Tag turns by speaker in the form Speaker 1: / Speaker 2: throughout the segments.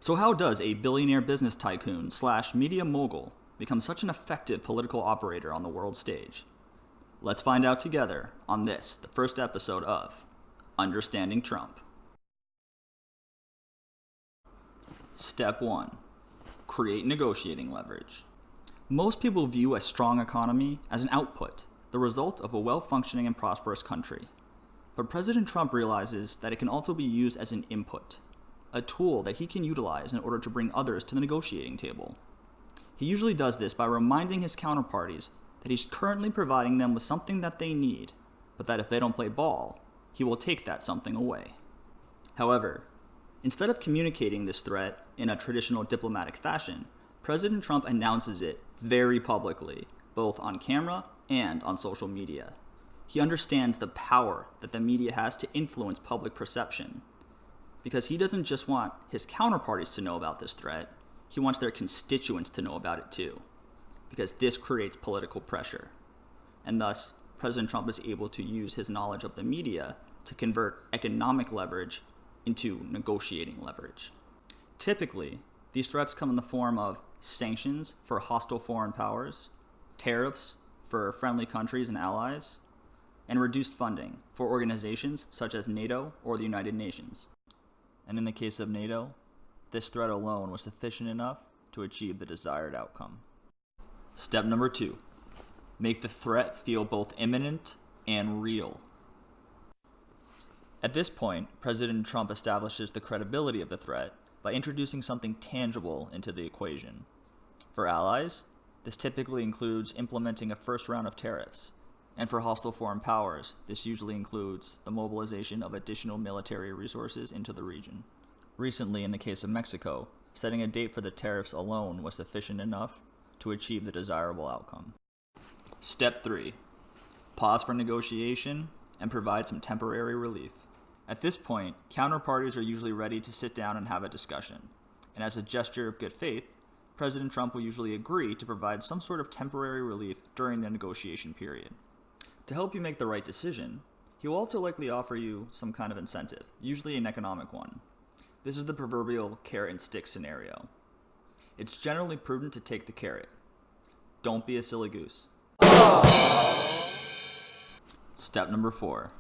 Speaker 1: So how does a billionaire business tycoon / media mogul become such an effective political operator on the world stage? Let's find out together on this, the first episode of Understanding Trump. Step 1. Create negotiating leverage. Most people view a strong economy as an output, the result of a well-functioning and prosperous country. But President Trump realizes that it can also be used as an input, a tool that he can utilize in order to bring others to the negotiating table. He usually does this by reminding his counterparties that he's currently providing them with something that they need, but that if they don't play ball, he will take that something away. However, instead of communicating this threat in a traditional diplomatic fashion, President Trump announces it very publicly, both on camera and on social media. He understands the power that the media has to influence public perception, because he doesn't just want his counterparties to know about this threat, he wants their constituents to know about it too, because this creates political pressure. And thus, President Trump is able to use his knowledge of the media to convert economic leverage into negotiating leverage. Typically, these threats come in the form of sanctions for hostile foreign powers, tariffs for friendly countries and allies, and reduced funding for organizations such as NATO or the United Nations. And in the case of NATO, this threat alone was sufficient enough to achieve the desired outcome. Step number 2. Make the threat feel both imminent and real. At this point, President Trump establishes the credibility of the threat by introducing something tangible into the equation. For allies, this typically includes implementing a first round of tariffs, and for hostile foreign powers, this usually includes the mobilization of additional military resources into the region. Recently, in the case of Mexico, setting a date for the tariffs alone was sufficient enough to achieve the desirable outcome. Step 3. Pause for negotiation and provide some temporary relief. At this point, counterparties are usually ready to sit down and have a discussion, and as a gesture of good faith, President Trump will usually agree to provide some sort of temporary relief during the negotiation period. To help you make the right decision, he will also likely offer you some kind of incentive, usually an economic one. This is the proverbial carrot and stick scenario. It's generally prudent to take the carrot. Don't be a silly goose. Step number 4.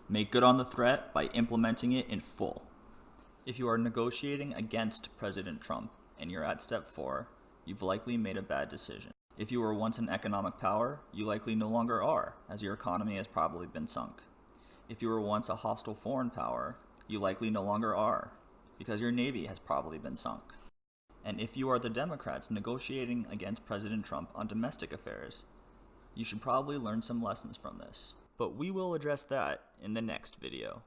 Speaker 1: Make good on the threat by implementing it in full. If you are negotiating against President Trump and you're at step 4, you've likely made a bad decision. If you were once an economic power, you likely no longer are, as your economy has probably been sunk. If you were once a hostile foreign power, you likely no longer are, because your navy has probably been sunk. And if you are the Democrats negotiating against President Trump on domestic affairs, you should probably learn some lessons from this. But we will address that in the next video.